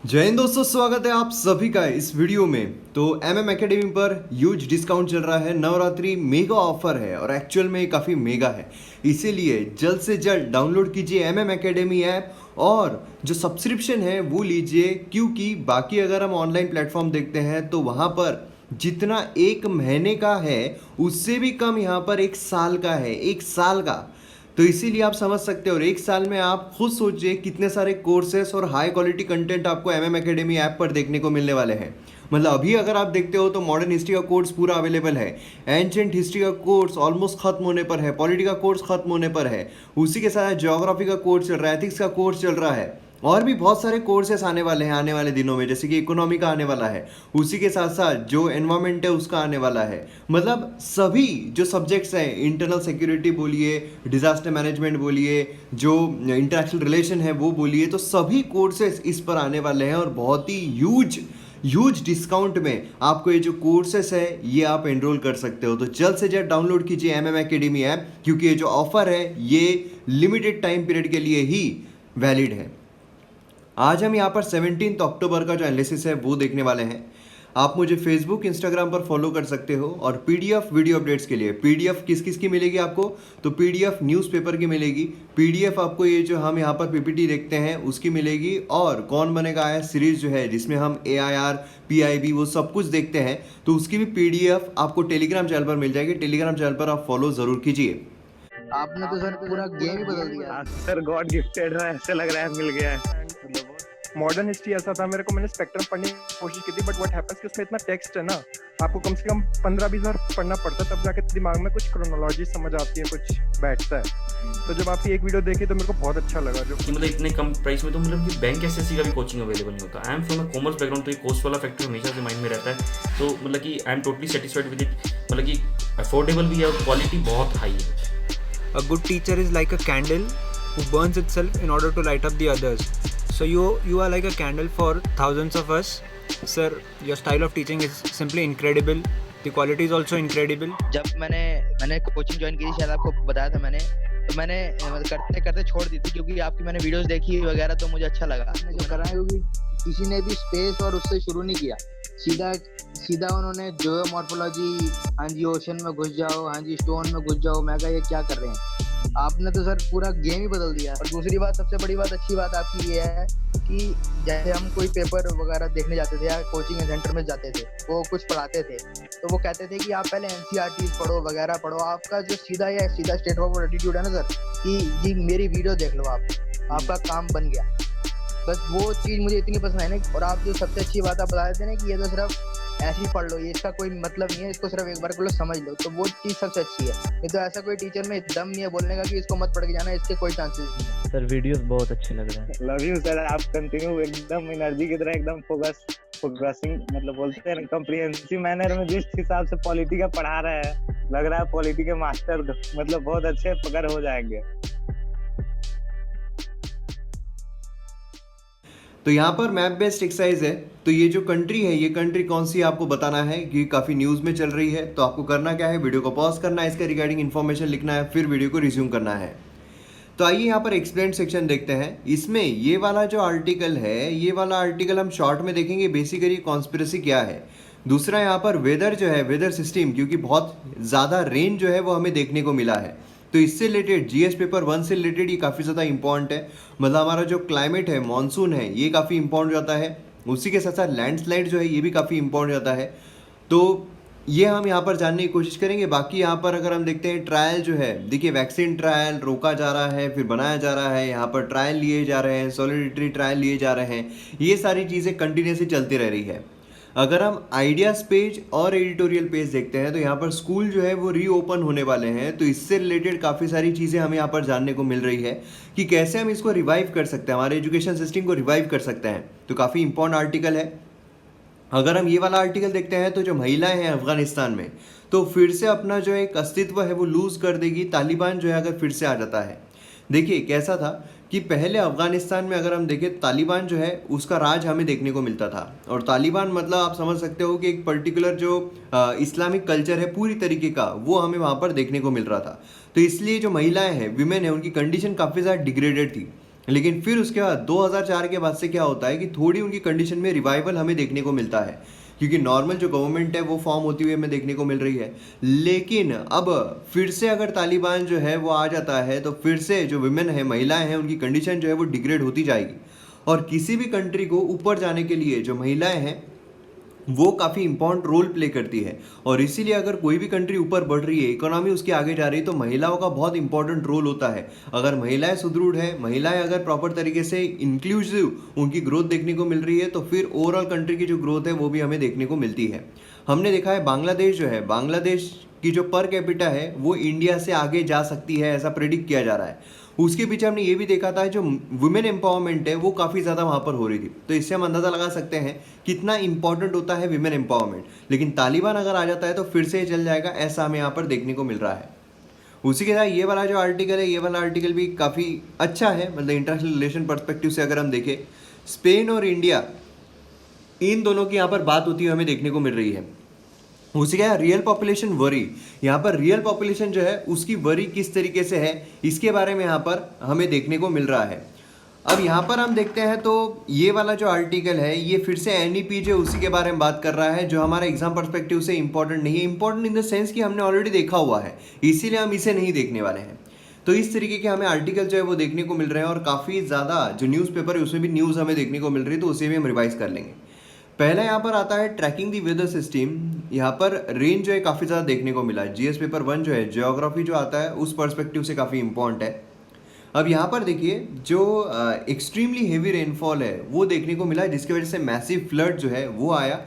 जय हिंद दोस्तों, स्वागत है आप सभी का इस वीडियो में। तो एमएम एकेडमी पर ह्यूज डिस्काउंट चल रहा है, नवरात्रि मेगा ऑफर है और एक्चुअल में काफ़ी मेगा है। इसीलिए जल्द से जल्द डाउनलोड कीजिए एमएम एकेडमी ऐप और जो सब्सक्रिप्शन है वो लीजिए, क्योंकि बाकी अगर हम ऑनलाइन प्लेटफॉर्म देखते हैं तो वहाँ पर जितना एक महीने का है उससे भी कम यहाँ पर एक साल का है, एक साल का। तो इसीलिए आप समझ सकते हो, और एक साल में आप खुद सोचिए कितने सारे कोर्सेस और हाई क्वालिटी कंटेंट आपको एमएम एकेडमी ऐप पर देखने को मिलने वाले हैं। मतलब अभी अगर आप देखते हो तो मॉडर्न हिस्ट्री का कोर्स पूरा अवेलेबल है, एंशिएंट हिस्ट्री का कोर्स ऑलमोस्ट खत्म होने पर है, पॉलिटी का कोर्स खत्म होने पर है, उसी के साथ ज्योग्राफी का कोर्स चल रहा है, एथिक्स का कोर्स चल रहा है, और भी बहुत सारे कोर्सेस आने वाले हैं आने वाले दिनों में, जैसे कि इकोनॉमी का आने वाला है, उसी के साथ साथ जो एनवायरमेंट है उसका आने वाला है। मतलब सभी जो सब्जेक्ट्स हैं, इंटरनल सिक्योरिटी बोलिए, डिजास्टर मैनेजमेंट बोलिए, जो इंटरनेशनल रिलेशन है वो बोलिए, तो सभी कोर्सेस इस पर आने वाले हैं और बहुत ही ह्यूज डिस्काउंट में आपको ये जो कोर्सेस है ये आप एनरोल कर सकते हो। तो जल्द से जल्द डाउनलोड कीजिए एमएम एकेडमी ऐप, क्योंकि ये जो ऑफर है ये लिमिटेड टाइम पीरियड के लिए ही वैलिड है। आज हम यहाँ पर 17 अक्टूबर का जो एनालिसिस है वो देखने वाले हैं। आप मुझे फेसबुक इंस्टाग्राम पर फॉलो कर सकते हो, और पीडीएफ वीडियो अपडेट्स के लिए पीडीएफ किस किस की मिलेगी आपको, तो पीडीएफ न्यूज़पेपर की मिलेगी, पीडीएफ आपको ये जो हम यहाँ पर पीपीटी देखते हैं उसकी मिलेगी, और कौन बनेगा आया सीरीज जो है जिसमें हम एआईआर पीआईबी वो सब कुछ देखते हैं, तो उसकी भी पीडीएफ आपको टेलीग्राम चैनल पर मिल जाएगी। टेलीग्राम चैनल पर आप फॉलो ज़रूर कीजिए। आपने तो सर पूरा गेम ही बदल दिया। हाँ सर, गॉड गिफ्टेड है, ऐसे लग रहा है मिल गया है। मॉडर्न हिस्ट्री ऐसा था, मेरे को मैंने स्पेक्ट्रम पढ़ने की कोशिश की थी, बट व्हाट हैपेंस कि उसमें इतना टेक्स्ट है ना, आपको कम से कम 15-20 बार पढ़ना पड़ता है, तब जाके दिमाग में कुछ क्रोनोलॉजी समझ आती है, कुछ बैठता है। तो जब आपकी एक वीडियो देखी तो मेरे को बहुत अच्छा लगा। जो कि मतलब इतने कम प्राइस में तो मतलब कि बैंक एसएससी का भी कोचिंग अवेलेबल नहीं होता। I am from a commerce background, तो ये कॉस्ट वाला फैक्टर हमेशा से माइंड में रहता है। तो मतलब कि I am totally satisfied with it. मतलब कि अफोर्डेबल भी है और क्वालिटी बहुत हाई है। A good teacher is like a candle who burns itself in order to light up the others. So you are like a candle for thousands of us. Sir, your style of teaching is simply incredible. The quality is also incredible. जब मैंने coaching join की थी, शायद आपको बताया था मैंने, तो मैंने करते करते छोड़ दी थी, क्योंकि आपकी मैंने वीडियोस देखी वगैरह तो मुझे अच्छा लगा। जो करा है क्योंकि किसी ने भी स्पेस और उससे शुरू नहीं किया, सीधा उन्होंने जियोमॉर्फोलॉजी, हाँ जी ओशन में घुस जाओ, हाँ जी स्टोन में घुस जाओ। मैं कहा ये क्या कर रहे हैं, आपने तो सर पूरा गेम ही बदल दिया। और दूसरी बात, सबसे बड़ी बात, अच्छी बात आपकी ये है कि जैसे हम कोई पेपर वगैरह देखने जाते थे या कोचिंग सेंटर में जाते थे, वो कुछ पढ़ाते थे तो वो कहते थे कि आप पहले एनसीईआरटी पढ़ो वगैरह पढ़ो। आपका जो सीधा स्टेट ऑफ एटीट्यूड है ना सर, कि जी मेरी वीडियो देख लो, आपका काम बन गया। बस वो चीज़ मुझे इतनी पसंद है ना। और आप जो सबसे अच्छी बात आप बता देते ना कि ये तो सिर्फ ऐसे ही पढ़ लो, ये इसका कोई मतलब नहीं है, इसको सिर्फ एक बार को लो समझ लो, तो वो चीज़ सबसे अच्छी है। नहीं तो ऐसा कोई टीचर में दम नहीं है बोलने का कि इसको मत पढ़ के जाना, इसके कोई चांसेस नहीं है। सर वीडियोस बहुत अच्छे लग रहे हैं। लव यू सर, आप कंटिन्यू एकदम एनर्जी की तरह एकदम फोकसिंग मतलब बोलते हैं कॉम्प्रिहेंसिव मैनर में जिस हिसाब से पॉलिटी का पढ़ा रहे हैं, लग रहा है पॉलिटी के मास्टर मतलब बहुत अच्छे पकड़ हो जाएंगे। तो यहाँ पर मैप बेस्ड एक्सरसाइज है। तो ये जो कंट्री है, ये कंट्री कौन सी है आपको बताना है, कि काफ़ी न्यूज़ में चल रही है। तो आपको करना क्या है, वीडियो को पॉज करना है, इसके रिगार्डिंग इन्फॉर्मेशन लिखना है, फिर वीडियो को रिज्यूम करना है। तो आइए यहाँ पर एक्सप्लेन सेक्शन देखते हैं। इसमें ये वाला जो आर्टिकल है, ये वाला आर्टिकल हम शॉर्ट में देखेंगे, बेसिकली कॉन्स्पिरेसी क्या है। दूसरा यहाँ पर वेदर जो है, वेदर सिस्टम, क्योंकि बहुत ज़्यादा रेन जो है वो हमें देखने को मिला है, तो इससे रिलेटेड जीएस पेपर 1 से रिलेटेड ये काफ़ी ज़्यादा इंपॉर्टेंट है। मतलब हमारा जो क्लाइमेट है, मानसून है, ये काफ़ी इंपॉर्टेंट जाता है। उसी के साथ साथ लैंडस्लाइड जो है ये भी काफ़ी इंपॉर्टेंट जाता है। तो ये हम यहाँ पर जानने की कोशिश करेंगे। बाकी यहाँ पर अगर हम देखते हैं ट्रायल जो है, देखिए वैक्सीन ट्रायल रोका जा रहा है, फिर बनाया जा रहा है, यहाँ पर ट्रायल लिए जा रहे हैं, सॉलिडिटी ट्रायल लिए जा रहे हैं, ये सारी चीज़ें कंटिन्यूसली चलती रह रही है। अगर हम आइडियाज़ पेज और एडिटोरियल पेज देखते हैं तो यहाँ पर स्कूल जो है वो रीओपन होने वाले हैं, तो इससे रिलेटेड काफ़ी सारी चीज़ें हमें यहाँ पर जानने को मिल रही है कि कैसे हम इसको रिवाइव कर सकते हैं, हमारे एजुकेशन सिस्टम को रिवाइव कर सकते हैं। तो काफ़ी इंपॉर्टेंट आर्टिकल है। अगर हम ये वाला आर्टिकल देखते हैं तो जो महिलाएं हैं अफगानिस्तान में, तो फिर से अपना जो एक अस्तित्व है वो लूज़ कर देगी, तालिबान जो है अगर फिर से आ जाता है। देखिए कैसा था कि पहले अफगानिस्तान में अगर हम देखें, तालिबान जो है उसका राज हमें देखने को मिलता था, और तालिबान मतलब आप समझ सकते हो कि एक पर्टिकुलर जो इस्लामिक कल्चर है पूरी तरीके का, वो हमें वहाँ पर देखने को मिल रहा था। तो इसलिए जो महिलाएं हैं, विमेन है, उनकी कंडीशन काफ़ी ज़्यादा डिग्रेडेड थी। लेकिन फिर उसके बाद 2004 के बाद से क्या होता है कि थोड़ी उनकी कंडीशन में रिवाइवल हमें देखने को मिलता है, क्योंकि नॉर्मल जो गवर्नमेंट है वो फॉर्म होती हुई हमें देखने को मिल रही है। लेकिन अब फिर से अगर तालिबान जो है वो आ जाता है तो फिर से जो विमेन है, महिलाएं हैं, उनकी कंडीशन जो है वो डिग्रेड होती जाएगी। और किसी भी कंट्री को ऊपर जाने के लिए जो महिलाएं हैं वो काफ़ी इंपॉर्टेंट रोल प्ले करती है। और इसीलिए अगर कोई भी कंट्री ऊपर बढ़ रही है, इकोनॉमी उसकी आगे जा रही है, तो महिलाओं का बहुत इंपॉर्टेंट रोल होता है। अगर महिलाएं सुदृढ़ है, महिलाएं अगर प्रॉपर तरीके से इंक्लूसिव उनकी ग्रोथ देखने को मिल रही है, तो फिर ओवरऑल कंट्री की जो ग्रोथ है वो भी हमें देखने को मिलती है। हमने देखा है बांग्लादेश जो है, बांग्लादेश की जो पर कैपिटा है वो इंडिया से आगे जा सकती है, ऐसा प्रेडिक्ट किया जा रहा है। उसके पीछे हमने ये भी देखा था जो वुमेन एम्पावरमेंट है वो काफ़ी ज़्यादा वहाँ पर हो रही थी। तो इससे हम अंदाज़ा लगा सकते हैं कितना इंपॉर्टेंट होता है विमेन एम्पावरमेंट। लेकिन तालिबान अगर आ जाता है तो फिर से चल जाएगा, ऐसा हमें यहाँ पर देखने को मिल रहा है। उसी के साथ ये वाला जो आर्टिकल है, ये वाला आर्टिकल भी काफ़ी अच्छा है, मतलब इंटरनेशनल रिलेशन पर्सपेक्टिव से अगर हम देखें, स्पेन और इंडिया इन दोनों की यहाँ पर बात होती है हमें देखने को मिल रही है। उसी का रियल पॉपुलेशन वरी, यहाँ पर रियल पॉपुलेशन जो है उसकी वरी किस तरीके से है इसके बारे में यहाँ पर हमें देखने को मिल रहा है। अब यहाँ पर हम देखते हैं तो ये वाला जो आर्टिकल है ये फिर से NEP जो उसी के बारे में बात कर रहा है, जो हमारा एग्जाम पर्सपेक्टिव से इंपॉर्टेंट नहीं है। इंपॉर्टेंट इन द सेंस कि हमने ऑलरेडी देखा हुआ है, इसीलिए हम इसे नहीं देखने वाले हैं। तो इस तरीके के हमें आर्टिकल जो है वो देखने को मिल रहे हैं और काफ़ी ज़्यादा जो न्यूज़पेपर है उसमें भी न्यूज़ हमें देखने को मिल रही है, तो उसे भी हम रिवाइज कर लेंगे। पहला यहाँ पर आता है ट्रैकिंग दी वेदर सिस्टम। यहाँ पर रेंज जो है काफ़ी ज़्यादा देखने को मिला है। GS पेपर 1 जो है ज्योग्राफी जो आता है उस पर्सपेक्टिव से काफ़ी इंपॉर्टेंट है। अब यहाँ पर देखिए जो एक्सट्रीमली हेवी रेनफॉल है वो देखने को मिला है, जिसकी वजह से मैसिव फ्लड जो है वो आया।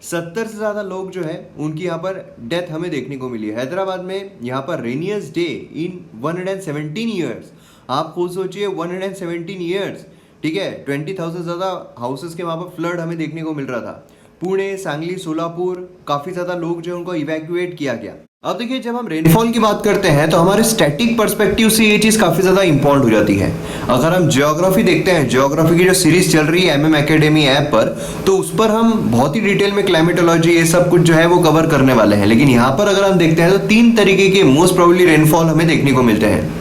70 से ज़्यादा लोग जो है उनकी यहाँ पर डेथ हमें देखने को मिली है। हैदराबाद में यहाँ पर रेनियस्ट डे इन 117 ईयर्स। आप खुद सोचिए 117 ईयर्स, ठीक है। 20,000 से ज़्यादा हाउसेस के वहाँ पर फ्लड हमें देखने को मिल रहा था। पुणे, सांगली, सोलापुर काफ़ी ज़्यादा लोग जो उनको इवैक्यूएट किया गया। अब देखिए जब हम रेनफॉल की बात करते हैं तो हमारे स्टैटिक पर्सपेक्टिव से ये चीज़ काफ़ी ज़्यादा इंपॉर्टेंट हो जाती है। अगर हम ज्योग्राफी देखते हैं, ज्योग्राफी की जो सीरीज चल रही है MM एकेडमी ऐप पर, तो उस पर हम बहुत ही डिटेल में क्लाइमेटोलॉजी ये सब कुछ जो है वो कवर करने वाले हैं। लेकिन यहाँ पर अगर हम देखते हैं तो 3 तरीके के मोस्ट प्रोबेबली रेनफॉल हमें देखने को मिलते हैं।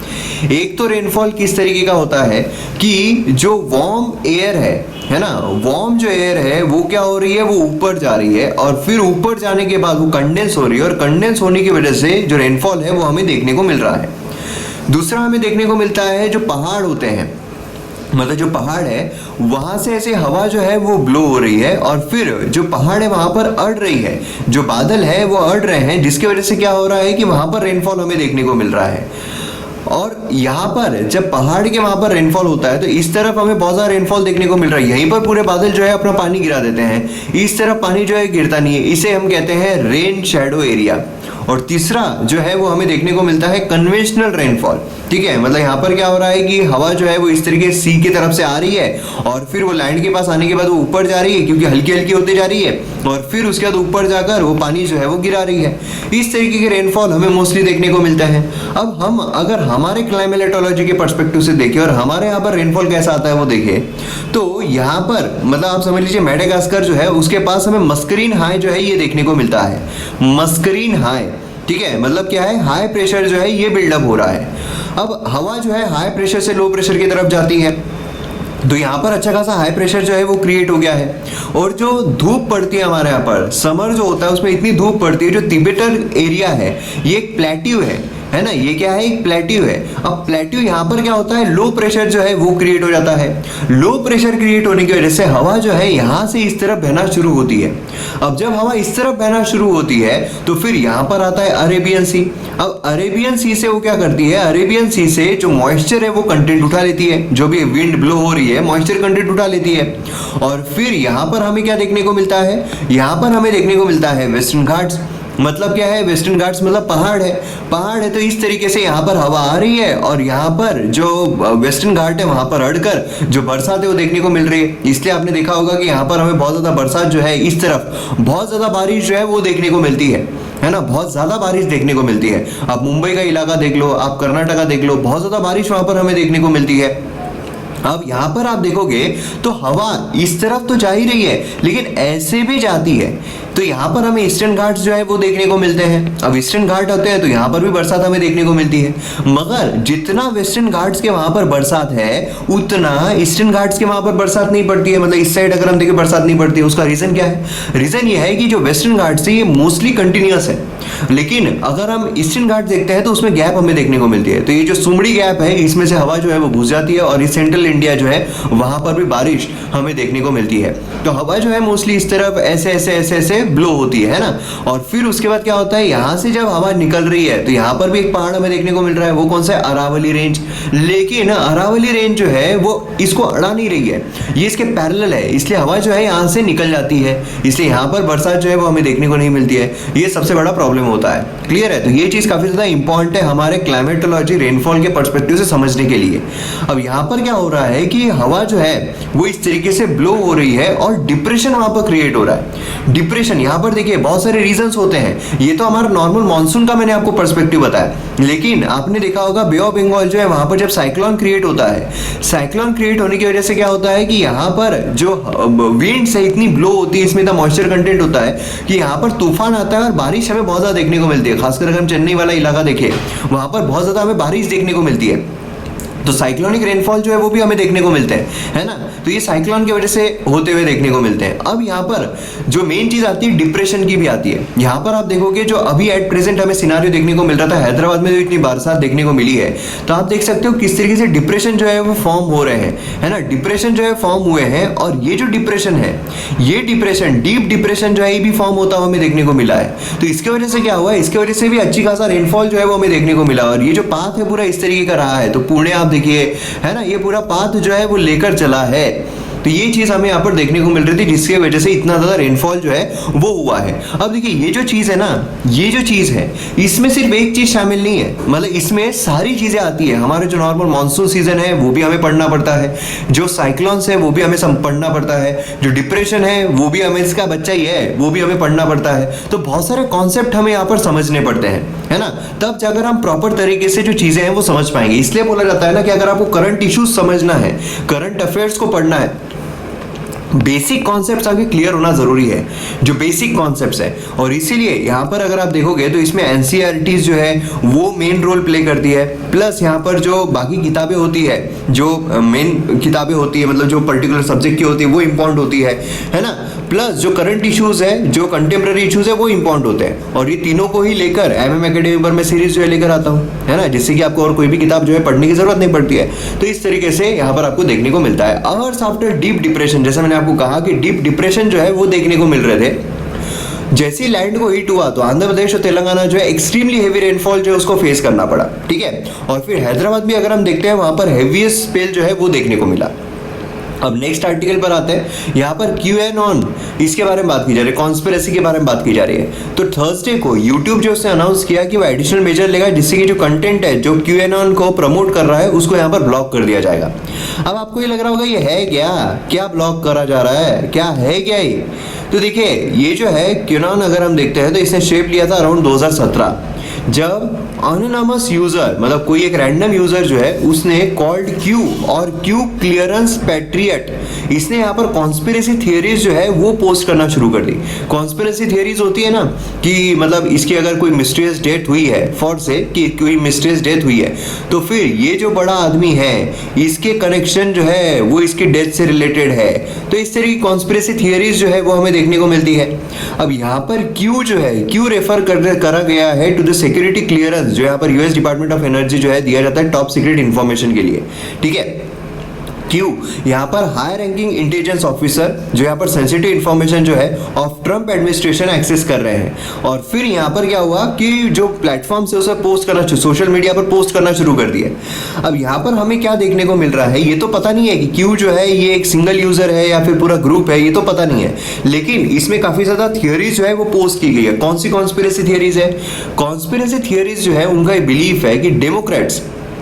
एक तो रेनफॉल किस तरीके का होता है कि जो वार्म एयर है ना, वार्म जो एयर है वो क्या हो रही है, वो ऊपर जा रही है और फिर ऊपर जाने के बाद वो कंडेंस हो रही है और कंडेंस होने की वजह से जो रेनफॉल है वो हमें देखने को मिल रहा है। दूसरा हमें देखने को मिलता है जो पहाड़ होते हैं, मतलब जो पहाड़ है वहाँ से ऐसे हवा जो है वो ब्लो हो रही है और फिर जो पहाड़ है वहाँ पर अड़ रही है, जो बादल है वो अड़ रहे हैं, जिसकी वजह से क्या हो रहा है कि वहाँ पर रेनफॉल हमें देखने को मिल रहा है। और यहाँ पर जब पहाड़ के वहाँ पर रेनफॉल होता है तो इस तरफ हमें बहुत ज़्यादा रेनफॉल देखने को मिल रहा है। यहीं पर पूरे बादल जो है अपना पानी गिरा देते हैं, इस तरफ पानी जो है गिरता नहीं है, इसे हम कहते हैं रेन शैडो एरिया। और तीसरा जो है वो हमें देखने को मिलता है कन्वेंशनल रेनफॉल, ठीक है। मतलब यहाँ पर क्या हो रहा है कि हवा जो है वो इस तरीके सी की तरफ से आ रही है और फिर वो लैंड के पास आने के बाद वो ऊपर जा रही है क्योंकि हल्की हल्की होती जा रही है और फिर उसके बाद ऊपर जाकर वो पानी जो है वो गिरा रही है। इस तरीके के रेनफॉल हमें मोस्टली देखने को मिलता है। अब हम अगर हमारे क्लाइमेटोलॉजी के पर्सपेक्टिव से देखें और हमारे यहाँ पर रेनफॉल कैसा आता है वो देखें तो यहाँ पर मतलब आप समझ लीजिए मेडागास्कर जो है उसके पास हमें मस्करीन हाई जो है ये देखने को मिलता है। मस्करीन हाई, ठीक है, मतलब क्या है, हाई प्रेशर जो है ये बिल्डअप हो रहा है। अब हवा जो है हाई प्रेशर से लो प्रेशर की तरफ जाती है तो यहाँ पर अच्छा खासा हाई प्रेशर जो है वो क्रिएट हो गया है। और जो धूप पड़ती है हमारे यहाँ पर, समर जो होता है उसमें इतनी धूप पड़ती है, जो तिब्बतन एरिया है ये एक प्लेट्यू है ना, ये क्या है, एक प्लेट्यू है। अब प्लेट्यू यहाँ पर क्या होता है, लो प्रेशर जो है वो क्रिएट हो जाता है। लो प्रेशर क्रिएट होने की वजह से हवा जो है यहाँ से इस तरफ बहना शुरू होती है। अब जब हवा इस तरफ बहना शुरू होती है तो फिर यहाँ पर आता है अरेबियन सी। अब अरेबियन सी से वो क्या करती है, अरेबियन सी से जो मॉइस्चर है वो कंटेंट उठा लेती है, जो भी विंड ब्लो हो रही है मॉइस्चर कंटेंट उठा लेती है। और फिर यहाँ पर हमें क्या देखने को मिलता है, यहाँ पर हमें देखने को मिलता है वेस्टर्न घाट्स। मतलब क्या है, वेस्टर्न घाट्स मतलब पहाड़ है, पहाड़ है तो इस तरीके से यहाँ पर हवा आ रही है और यहाँ पर जो वेस्टर्न घाट है वहाँ पर अड़कर जो बरसात है वो देखने को मिल रही है। इसलिए आपने देखा होगा कि यहाँ पर हमें बहुत ज़्यादा बरसात जो है, इस तरफ बहुत ज़्यादा बारिश जो है वो देखने को मिलती है ना, बहुत ज़्यादा बारिश देखने को मिलती है। आप मुंबई का इलाका देख लो, आप कर्नाटका देख लो, बहुत ज़्यादा बारिश वहाँ पर हमें देखने को मिलती है। अब यहाँ पर आप देखोगे तो हवा इस तरफ तो जा ही रही है, लेकिन ऐसे भी जाती है। तो यहाँ पर हमें ईस्टर्न घाट्स जो है वो देखने को मिलते हैं। अब ईस्टर्न घाट होते हैं तो यहाँ पर भी बरसात हमें देखने को मिलती है, मगर जितना वेस्टर्न घाट्स के वहां पर बरसात है उतना ईस्टर्न घाट्स के वहां पर बरसात नहीं पड़ती है। मतलब इस साइड अगर हम देखें बरसात नहीं पड़ती है। उसका रीजन क्या है? रीजन ये है कि जो वेस्टर्न घाट्स है ये मोस्टली कंटिन्यूअस है, लेकिन अगर हम ईस्टर्न घाट देखते हैं तो उसमें गैप हमें देखने को मिलती है। तो ये जो सुमड़ी गैप है इसमें से हवा जो है वो घुस जाती है और इस सेंट्रल इंडिया जो है वहां पर भी बारिश हमें देखने को मिलती है। तो हवा जो है मोस्टली इस तरफ ऐसे ऐसे ऐसे ऐसे ब्लो होती है ना। और फिर उसके बाद क्या होता है, यहाँ से जब हवा निकल रही है तो यहाँ पर भी एक पहाड़ हमें देखने को मिल रहा है। वो कौन सा है? अरावली रेंज। लेकिन अरावली रेंज जो है वो इसको अड़ा नहीं रही है, ये इसके पैरेलल है, इसलिए हवा जो है यहाँ से निकल जाती है, इसलिए यहाँ पर बरसात जो है वो हमें देखने को नहीं मिलती है। ये सबसे बड़ा प्रॉब्लम होता है। क्लियर है? तो ये चीज काफी ज्यादा इंपॉर्टेंट है हमारे क्लाइमेटोलॉजी रेनफॉल के पर्सपेक्टिव से समझने के लिए। अब यहाँ पर क्या हो रहा है कि हवा जो है वो इस तरीके से ब्लो हो रही है और डिप्रेशन वहां पर क्रिएट हो रहा है। डिप्रेशन यहाँ पर देखिए बहुत सारे रीजंस होते हैं। ये तो हमारा नॉर्मल मानसून का मैंने आपको पर्सपेक्टिव बताया, लेकिन आपने देखा होगा बे ऑफ बंगाल जो है वहां पर जब साइक्लोन क्रिएट होता है, साइक्लोन क्रिएट होने की वजह से क्या होता है कि यहाँ पर जो विंड से इतनी ब्लो होती है, इसमें इतना मॉइस्चर कंटेंट होता है कि यहाँ पर तूफान आता है और बारिश हमें बहुत ज्यादा देखने को मिलती है। खासकर अगर हम चेन्नई वाला इलाका देखें वहां पर बहुत ज्यादा हमें बारिश देखने को मिलती है। तो साइक्लोनिक रेनफॉल जो है वो भी हमें देखने को मिलते हैं, है ना। तो ये साइक्लोन की वजह से होते हुए देखने को मिलते हैं। अब यहाँ पर जो मेन चीज आती है डिप्रेशन की भी आती है। यहाँ पर आप देखोगे जो अभी एट प्रेजेंट हमें सिनारियो देखने को मिल रहा था, हैदराबाद में जो इतनी बरसात देखने को मिली है, तो आप देख सकते हो किस तरीके से डिप्रेशन जो है वो फॉर्म हो रहे हैं, है ना। डिप्रेशन जो है फॉर्म हुए हैं और ये जो डिप्रेशन है, ये डिप्रेशन डीप डिप्रेशन जो है ये भी फॉर्म होता हुआ हमें देखने को मिला है। तो इसके वजह से क्या हुआ है, इसके वजह से भी अच्छी खासा रेनफॉल जो है वो हमें देखने को मिला। और ये जो पाथ है पूरा इस तरीके का रहा है। तो पुणे आप देखिए, है ना, ये पूरा पाथ जो है वो लेकर चला है। तो ये चीज हमें यहाँ पर देखने को मिल रही थी, जिसकी वजह से इतना ज्यादा रेनफॉल जो है वो हुआ है। अब देखिए ये जो चीज है ना, ये जो चीज है इसमें सिर्फ एक चीज शामिल नहीं है, मतलब इसमें सारी चीजें आती है। हमारे जो नॉर्मल मानसून सीजन है वो भी हमें पढ़ना पड़ता है, जो साइक्लोन्स है वो भी हमें पढ़ना पड़ता है, जो डिप्रेशन है वो भी हमें इसका बच्चा ही है, वो भी हमें पढ़ना पड़ता है। तो बहुत सारे कॉन्सेप्ट हमें यहाँ पर समझने पड़ते हैं, है ना। तब जाकर हम प्रॉपर तरीके से जो चीजें हैं वो समझ पाएंगे। इसलिए बोला जाता है ना कि अगर आपको करंट इश्यूज समझना है, करंट अफेयर्स को पढ़ना है, बेसिक कॉन्सेप्ट्स आगे क्लियर होना जरूरी है, जो बेसिक कॉन्सेप्ट्स है। और इसीलिए यहाँ पर अगर आप देखोगे तो इसमें एनसीईआरटीज जो है वो मेन रोल प्ले करती है, प्लस यहाँ पर जो बाकी किताबें होती है, जो मेन किताबें होती है, मतलब जो पर्टिकुलर सब्जेक्ट की होती है वो इम्पोर्टेंट होती है ना। प्लस जो करंट इश्यूज है, जो कंटेम्प्रेरी इश्यूज है वो इम्पोर्टेंट होते हैं। और ये तीनों को ही लेकर एमएम एकेडमी पर मैं सीरीज जो है लेकर आता हूँ, है ना, जिससे कि आपको और कोई भी किताब जो है पढ़ने की जरूरत नहीं पड़ती है। तो इस तरीके से यहाँ पर आपको देखने को मिलता है। अवर्स आफ्टर डीप डिप्रेशन, जैसे मैंने आपको कहा कि डीप डिप्रेशन जो है वो देखने को मिल रहे थे। जैसे ही लैंड को हिट हुआ तो आंध्र प्रदेश और तेलंगाना जो है एक्सट्रीमली हेवी रेनफॉल जो है उसको फेस करना पड़ा, ठीक है। और फिर हैदराबाद भी अगर हम देखते हैं वहां पर हेवीएस्ट स्पेल जो है वो देखने को मिला। अब नेक्स्ट आर्टिकल पर आते हैं। यहाँ पर QAnon इसके बारे में बात की जा रही है, कॉन्स्पिरेसी के बारे में बात की जा रही है। तो थर्सडे को यूट्यूब जो उसने अनाउंस किया कि वो एडिशनल मेजर लेगा, जिससे कि जो कंटेंट है जो QAnon को प्रमोट कर रहा है उसको यहाँ पर ब्लॉक कर दिया जाएगा। अब आपको ये लग रहा होगा ये है क्या ब्लॉक करा जा रहा है, क्या है क्या ये? तो देखिए ये जो है QAnon अगर हम देखते हैं तो इसने शेप लिया था अराउंड 2017, जब अनोनिमस यूजर, मतलब कोई एक रैंडम यूजर जो है उसने कॉल्ड क्यू और क्यू क्लियरेंस पैट्रियट, इसने यहाँ पर कॉन्स्पिरेसी थियरीज जो है वो पोस्ट करना शुरू कर दी। कॉन्स्पिरेसी थियरीज होती है ना कि मतलब इसकी अगर कोई मिस्टीरियस डेथ हुई है, फॉर से कि कोई मिस्टीरियस डेथ हुई है, तो फिर ये जो बड़ा आदमी है इसके कनेक्शन जो है वो इसकी डेथ से रिलेटेड है। तो इस तरह की कॉन्स्पिरेसी थियरीज जो है वो हमें देखने को मिलती है। अब यहाँ पर क्यू जो है, क्यू रेफर करा गया है टू द सिक्योरिटी क्लियरेंस, जो यहाँ पर यूएस डिपार्टमेंट ऑफ एनर्जी जो है दिया जाता है टॉप सीक्रेट इंफॉर्मेशन के लिए, ठीक है। क्यू यहाँ पर हाई रैंकिंग इंटेलिजेंस ऑफिसर जो यहाँ पर सेंसिटिव इंफॉर्मेशन जो है ऑफ ट्रम्प एडमिनिस्ट्रेशन एक्सेस कर रहे हैं। और फिर यहाँ पर क्या हुआ कि जो प्लेटफॉर्म से उसे पोस्ट करना, सोशल मीडिया पर पोस्ट करना शुरू कर दिया। अब यहाँ पर हमें क्या देखने को मिल रहा है, ये तो पता नहीं है कि क्यू जो है ये एक सिंगल यूजर है या फिर पूरा ग्रुप है, ये तो पता नहीं है, लेकिन इसमें काफी ज्यादा थियोरीज जो है वो पोस्ट की गई है। कौन सी कॉन्स्पिरेसी थियोरीज है? कॉन्स्पिरेसी थियोरीज जो है उनका बिलीफ है कि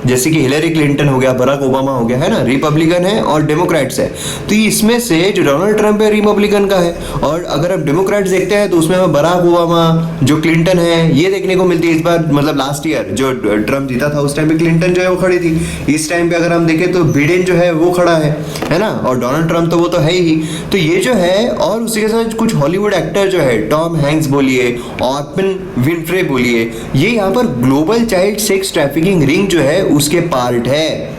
जैसे कि हिलरी क्लिंटन हो गया, बराक ओबामा हो गया, है ना, रिपब्लिकन है और डेमोक्रेट्स है। तो इसमें से जो डोनाल्ड ट्रंप है रिपब्लिकन का है, और अगर आप डेमोक्रेट्स देखते हैं तो उसमें हमें बराक ओबामा, जो क्लिंटन है, ये देखने को मिलती है। इस बार मतलब लास्ट ईयर जो ट्रंप जीता था उस टाइम पे क्लिंटन जो है वो खड़ी थी। इस टाइम पे अगर हम देखें तो बिडेन जो है वो खड़ा है ना, और डोनाल्ड ट्रंप तो वो तो है ही। तो ये जो है, और उसी के साथ कुछ हॉलीवुड एक्टर जो है, टॉम हैंक्स बोलिए, ऑप्रेन विनफ्रे बोलिए, ये यहाँ पर global child sex trafficking ring जो है उसके पार्ट है।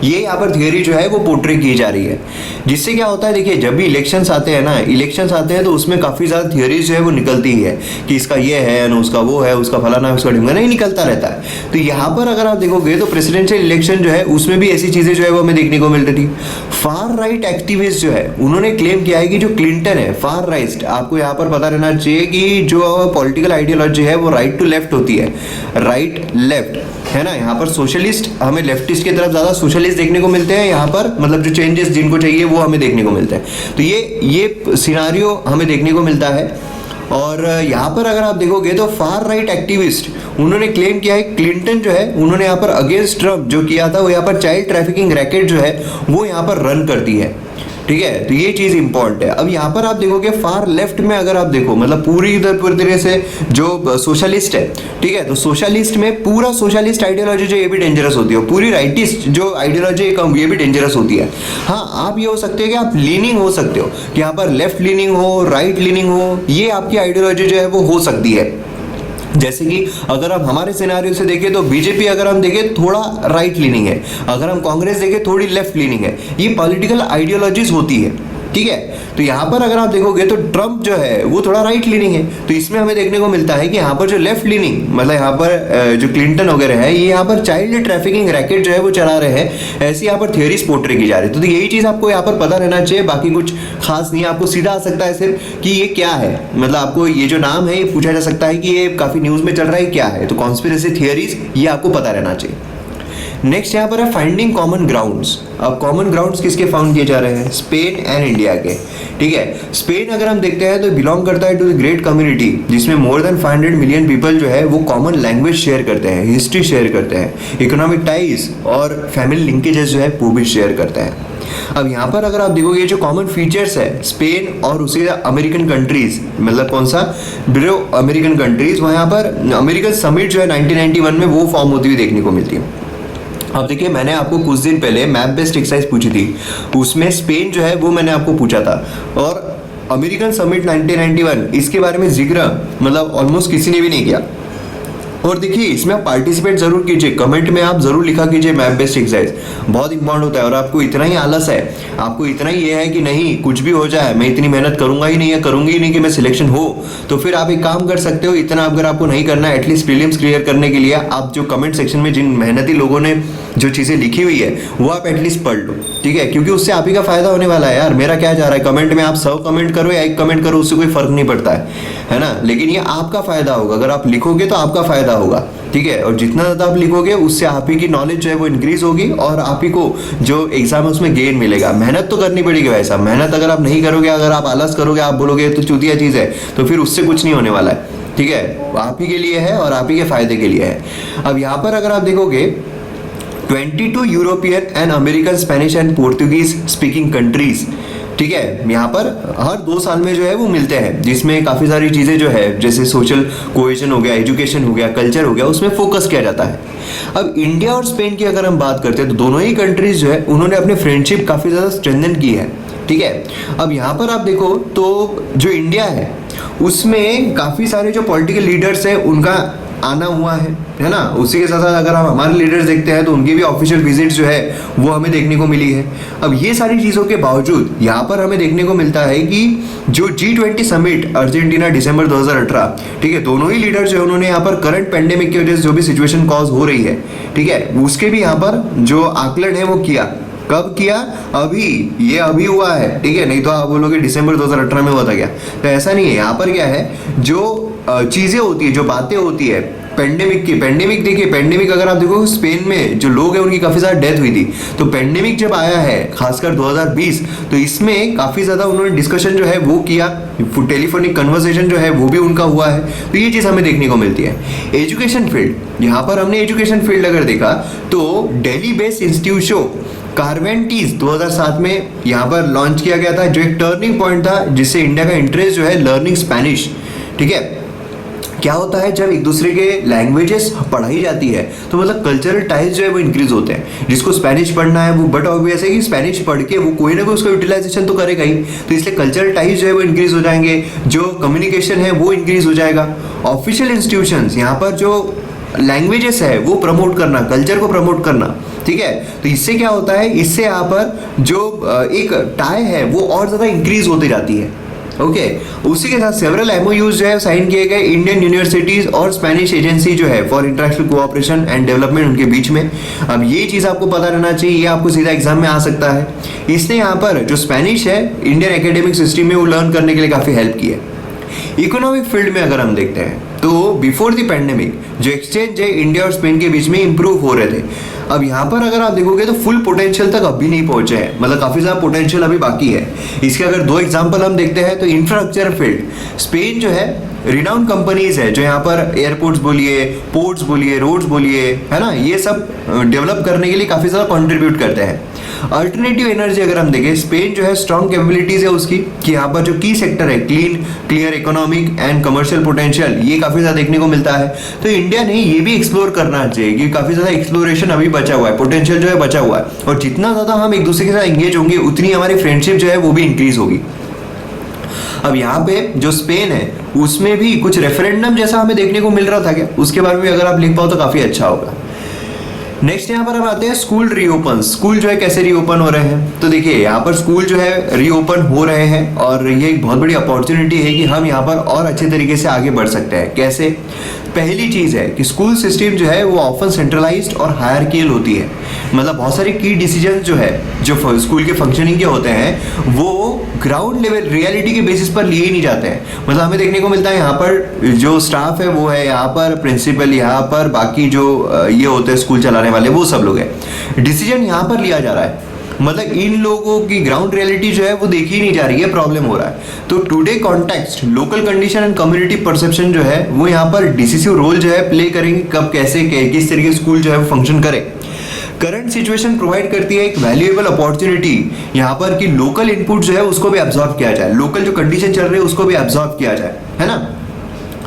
ये यहाँ पर थियोरी जो है वो पोर्ट्रे की जा रही है। जिससे क्या होता है, देखिए जब भी इलेक्शंस आते हैं ना, इलेक्शंस आते हैं तो उसमें काफ़ी ज़्यादा थियोरीज जो है वो निकलती ही है कि इसका ये है ना, उसका वो है, उसका फलाना है, उसका ढिमका नहीं, निकलता रहता है। तो यहाँ पर अगर आप देखोगे तो प्रेसिडेंशियल इलेक्शन जो है उसमें भी ऐसी चीज़ें जो है वो हमें देखने को मिल रही थी। फार राइट एक्टिविस्ट जो है उन्होंने क्लेम किया है कि जो क्लिंटन है फार राइट, आपको यहाँ पर पता रहना चाहिए कि जो पॉलिटिकल आइडियोलॉजी है वो राइट टू लेफ्ट होती है, राइट लेफ्ट, है ना। यहाँ पर सोशलिस्ट, हमें लेफ्टिस्ट की तरफ ज़्यादा सोशलिस्ट देखने को मिलते हैं यहाँ पर, मतलब जो चेंजेस जिनको चाहिए वो हमें देखने को मिलते हैं। तो ये सिनारियो हमें देखने को मिलता है। और यहाँ पर अगर आप देखोगे तो फार राइट एक्टिविस्ट उन्होंने क्लेम किया है, क्लिंटन जो है उन्होंने यहाँ पर अगेंस्ट ट्रम्प जो किया था वो यहाँ पर चाइल्ड ट्रैफिकिंग रैकेट जो है वो यहाँ पर रन करती है, ठीक है। तो ये चीज़ इंपॉर्टेंट है। अब यहाँ पर आप देखोगे फार लेफ्ट में अगर आप देखो, मतलब पूरी पूरी तरह से जो सोशलिस्ट है, ठीक है, तो सोशलिस्ट में पूरा सोशलिस्ट आइडियोलॉजी जो ये भी डेंजरस होती है, पूरी राइटिस्ट जो आइडियोलॉजी ये भी डेंजरस होती है। हाँ, आप ये हो सकते हो कि आप लीनिंग हो सकते हो कि यहाँ पर लेफ्ट लीनिंग हो, राइट लीनिंग हो, ये आपकी आइडियोलॉजी जो है वो हो सकती है। जैसे कि अगर आप हमारे सिनेरियो से देखें तो बीजेपी अगर हम देखें थोड़ा राइट लीनिंग है, अगर हम कांग्रेस देखें थोड़ी लेफ्ट लीनिंग है। ये पॉलिटिकल आइडियोलॉजीज होती है, ठीक है। तो यहाँ पर अगर आप देखोगे तो ट्रम्प जो है वो थोड़ा राइट लीनिंग है। तो इसमें हमें देखने को मिलता है कि यहाँ पर जो लेफ्ट लीनिंग, मतलब यहाँ पर जो क्लिंटन वगैरह है, ये यहाँ पर चाइल्ड ट्रैफिकिंग रैकेट जो है वो चला रहे हैं, ऐसी यहाँ पर थियोरीज पोर्ट्रे की जा रही है। तो यही चीज़ आपको यहाँ पर पता रहना चाहिए, बाकी कुछ खास नहीं है। आपको सीधा आ सकता है सिर्फ कि ये क्या है, मतलब आपको ये जो नाम है ये पूछा जा सकता है कि ये काफ़ी न्यूज़ में चल रहा है, क्या है। तो कॉन्स्पिरेसी थियोरीज ये आपको पता रहना चाहिए। नेक्स्ट यहाँ पर है फाइंडिंग कॉमन ग्राउंड्स। अब कॉमन ग्राउंड्स किसके फाउंड किए जा रहे हैं? स्पेन एंड इंडिया के, ठीक है। स्पेन अगर हम देखते हैं तो बिलोंग करता है टू द ग्रेट कम्युनिटी, जिसमें मोर देन 500 मिलियन पीपल जो है वो कॉमन लैंग्वेज शेयर करते हैं, हिस्ट्री शेयर करते हैं, इकोनॉमिक टाइज और फैमिली लिंकेजेस जो है वो भी शेयर करते हैं। अब यहाँ पर अगर आप देखोगे जो कॉमन फीचर्स है स्पेन और उसी अमेरिकन कंट्रीज, मतलब कौन सा ब्रो अमेरिकन कंट्रीज, वहाँ पर अमेरिकन समिट जो है 1991 में वो फॉर्म होती हुई देखने को मिलती है। अब देखिए, मैंने आपको कुछ दिन पहले मैप बेस्ड एक्सरसाइज पूछी थी, उसमें स्पेन जो है वो मैंने आपको पूछा था, और अमेरिकन समिट 1991 इसके बारे में जिक्र मतलब ऑलमोस्ट किसी ने भी नहीं किया। और देखिए, इसमें आप पार्टिसिपेट जरूर कीजिए, कमेंट में आप जरूर लिखा कीजिए मैप बेस्ड एक्सरसाइज, बहुत इंपॉर्टेंट होता है। और आपको इतना ही आलस है, आपको इतना ही ये है कि नहीं कुछ भी हो जाए मैं इतनी मेहनत करूंगा ही नहीं, या करूंगी ही नहीं कि मैं सिलेक्शन हो, तो फिर आप एक काम कर सकते हो, इतना अगर आपको नहीं करना है, एटलीस्ट प्रीलिम्स क्लियर करने के लिए आप जो कमेंट सेक्शन में जिन मेहनती लोगों ने जो चीज़ें लिखी हुई है वो आप एटलीस्ट पढ़ लो, ठीक है, क्योंकि उससे आप ही का फायदा होने वाला है यार। मेरा क्या जा रहा है, कमेंट में आप 100 कमेंट करो या 1 कमेंट करो, उससे कोई फर्क नहीं पड़ता है ना, लेकिन ये आपका फायदा होगा, अगर आप लिखोगे तो आपका फायदा होगा, ठीक है। और जितना ज़्यादा आप लिखोगे उससे आप ही की नॉलेज जो है वो इंक्रीज होगी, और आप ही को जो एग्जाम है उसमें गेन मिलेगा। मेहनत तो करनी पड़ेगी भाई साहब, मेहनत अगर आप नहीं करोगे, अगर आप आलस करोगे, आप बोलोगे तो चूतिया चीज़ है, तो फिर उससे कुछ नहीं होने वाला है, ठीक है। आप ही के लिए है और आप ही के फायदे के लिए है। अब यहाँ पर अगर आप देखोगे 22 European and American, Spanish and Portuguese speaking countries, ठीक है, यहाँ पर हर 2 साल में जो है वो मिलते हैं, जिसमें काफ़ी सारी चीज़ें जो है जैसे सोशल कोहेजन हो गया, एजुकेशन हो गया, कल्चर हो गया, उसमें फोकस किया जाता है। अब इंडिया और स्पेन की अगर हम बात करते हैं तो दोनों ही कंट्रीज जो है उन्होंने अपनी फ्रेंडशिप काफ़ी ज़्यादा स्ट्रेंथन की है, ठीक है। अब यहाँ पर आप देखो तो जो इंडिया है उसमें काफ़ी सारे जो पॉलिटिकल लीडर्स हैं उनका आना हुआ है ना। उसी के साथ साथ अगर हम हमारे लीडर्स देखते हैं तो उनकी भी ऑफिशियल विजिट्स जो है वो हमें देखने को मिली है। अब ये सारी चीज़ों के बावजूद यहाँ पर हमें देखने को मिलता है कि जो G20 समिट अर्जेंटीना दिसंबर 2018, ठीक है, दोनों ही लीडर जो है उन्होंने यहाँ पर करंट पेंडेमिक की वजह से जो भी सिचुएशन कॉज हो रही है, ठीक है, उसके भी यहाँ पर जो आकलन है वो किया। कब किया? अभी, ये अभी हुआ है, ठीक है, नहीं तो आप बोलोगे दिसंबर 2018 में हुआ था क्या, तो ऐसा नहीं है। यहाँ पर क्या है, जो चीज़ें होती है, जो बातें होती है पेंडेमिक देखिए, पेंडेमिक अगर आप देखो स्पेन में जो लोग हैं उनकी काफ़ी ज़्यादा डेथ हुई थी। तो पेंडेमिक जब आया है खासकर 2020, तो इसमें काफ़ी ज़्यादा उन्होंने डिस्कशन जो है वो किया, टेलीफोनिक कन्वर्सेशन जो है वो भी उनका हुआ है। तो ये चीज़ हमें देखने को मिलती है। एजुकेशन फील्ड, यहाँ पर हमने एजुकेशन फील्ड अगर देखा तो दिल्ली बेस्ड इंस्टीट्यूट कार्वेंटीज 2007 में यहाँ पर लॉन्च किया गया था, जो एक टर्निंग पॉइंट था जिससे इंडिया का इंटरेस्ट जो है लर्निंग स्पेनिश। ठीक है, क्या होता है जब एक दूसरे के लैंग्वेजेस पढ़ाई जाती है तो मतलब कल्चरल टाइज जो है वो इंक्रीज होते हैं। जिसको स्पेनिश पढ़ना है वो बट ऑब्वियस है कि स्पेनिश पढ़ के वो कोई ना कोई उसका यूटिलाइजेशन तो करेगा ही, तो इसलिए कल्चरल टाइज जो है वो इंक्रीज हो जाएंगे, जो कम्युनिकेशन है वो इंक्रीज हो जाएगा। ऑफिशियल इंस्टीट्यूशंस, यहाँ पर जो लैंग्वेजेस है वो प्रमोट करना, कल्चर को प्रमोट करना। ठीक है, तो इससे क्या होता है, इससे यहाँ पर जो एक टाई है वो और ज़्यादा इंक्रीज होती जाती है। ओके, उसी के साथ सेवरल एमओयूज जो है साइन किए गए इंडियन यूनिवर्सिटीज और स्पेनिश एजेंसी जो है for international cooperation and development उनके बीच में। अब ये चीज़ आपको पता रहना चाहिए, ये आपको सीधा एग्जाम में आ सकता है। इसने यहाँ पर जो स्पेनिश है इंडियन एकेडमिक सिस्टम में वो लर्न करने के लिए काफ़ी हेल्प की है। इकोनॉमिक फील्ड में अगर हम देखते हैं तो बिफोर द पैंडेमिक जो एक्सचेंज है इंडिया और स्पेन के बीच में इंप्रूव हो रहे थे। अब यहाँ पर अगर आप देखोगे तो फुल पोटेंशियल तक अभी नहीं पहुंचे हैं, मतलब काफ़ी ज़्यादा पोटेंशियल अभी बाकी है। इसके अगर दो एग्जांपल हम देखते हैं तो इंफ्रास्ट्रक्चर फील्ड, स्पेन जो है रिनाउंड कंपनीज है जो यहाँ पर एयरपोर्ट्स बोलिए, पोर्ट्स बोलिए, रोड्स बोलिए, है ना, ये सब डेवलप करने के लिए काफ़ी ज़्यादा कंट्रीब्यूट करते हैं। अल्टरनेटिव एनर्जी अगर हम देखें, स्पेन जो है स्ट्रॉन्ग कैपेबिलिटीज है उसकी कि यहाँ पर जो की सेक्टर है clean, clear economic and commercial potential, ये काफ़ी ज़्यादा देखने को मिलता है। तो इंडिया ने ये भी एक्सप्लोर करना चाहिए कि काफ़ी ज़्यादा एक्सप्लोरेशन अभी बचा हुआ है, पोटेंशियल जो है बचा हुआ है, और जितना ज़्यादा हम एक दूसरे के साथ एंगेज होंगे उतनी हमारी फ्रेंडशिप जो है वो भी इंक्रीज होगी। अब यहाँ पे जो स्पेन है उसमें भी कुछ रेफरेंडम जैसा हमें देखने को मिल रहा था क्या, उसके बारे में अगर आप लिख पाओ तो काफ़ी अच्छा होगा। नेक्स्ट यहाँ पर हम आते हैं स्कूल रीओपन। स्कूल जो है कैसे रीओपन हो रहे हैं, तो देखिए यहाँ पर स्कूल जो है रीओपन हो रहे हैं और ये एक बहुत बड़ी अपॉर्चुनिटी है कि हम यहाँ पर और अच्छे तरीके से आगे बढ़ सकते हैं। कैसे? पहली चीज़ है कि स्कूल सिस्टम जो है वो ऑफन सेंट्रलाइज्ड और हायरकियल होती है, मतलब बहुत सारे की डिसीजन जो है जो स्कूल के फंक्शनिंग के होते हैं वो ग्राउंड लेवल रियलिटी के बेसिस पर लिए ही नहीं जाते हैं। मतलब हमें देखने को मिलता है यहाँ पर जो स्टाफ है वो है, यहाँ पर प्रिंसिपल, यहाँ पर बाकी जो ये होते हैं स्कूल चलाने वाले वो सब लोग हैं। डिसीजन यहाँ पर लिया जा रहा है, मतलब इन लोगों की ग्राउंड रियलिटी जो है वो देखी ही नहीं जा रही है, प्रॉब्लम हो रहा है। तो today context, local condition and community perception जो है वो यहाँ पर डिसिसिव रोल जो है प्ले करेंगे, कब कैसे किस तरीके स्कूल जो है वो फंक्शन करे। करंट सिचुएशन प्रोवाइड करती है एक वैल्यूएबल अपॉर्चुनिटी यहाँ पर कि लोकल इनपुट जो है उसको भी एब्जॉर्ब किया जाए, लोकल जो कंडीशन चल रही है उसको भी एब्जॉर्ब किया जाए, है ना,